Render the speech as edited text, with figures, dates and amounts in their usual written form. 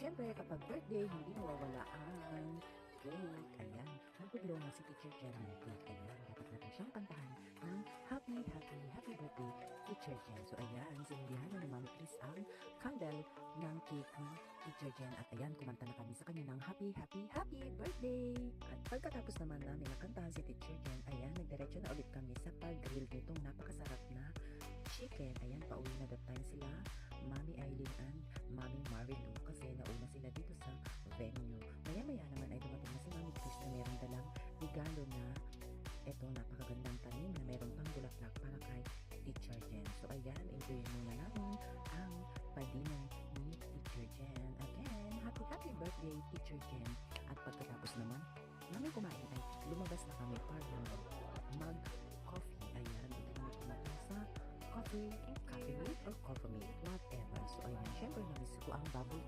syempre, kapag birthday, hindi mawawala ang cake. Ayan, nagpaglaw na si Teacher Jen ng cake. Ayan, dapat natin siyang kantahan ng happy, happy, happy birthday, Teacher Jen. So ayan, sinundihan na ni Mami Chris ang candle ng cake ni Teacher Jen. At ayan, kumanta na kami sa kanya ng happy, happy, happy birthday. At pagkatapos naman namin nakantahan si Teacher Jen, ayan, nagdiretso na ulit kami sa pag-grill nitong napakasarap na chicken. Ayan, pauwi na that time sila, Mami Eileen and Mami Marilu, kasi nauna sila dito sa venue. Maya-maya naman ay dumating na si Mami Chris na meron dalang regalo na eto, napakagandang tanim na meron pang bulaklak para kay Teacher Jen. So ayan, enjoyin muna namin ang padinan ni Teacher Jen. Again, happy happy birthday Teacher Jen. At pagkatapos naman namin kumain ay lumabas na kami para mag-coffee. Ayan, dito kami kumain sa coffee mate or coffee mate, whatever. So ayan, syempre namiss ko ang bubble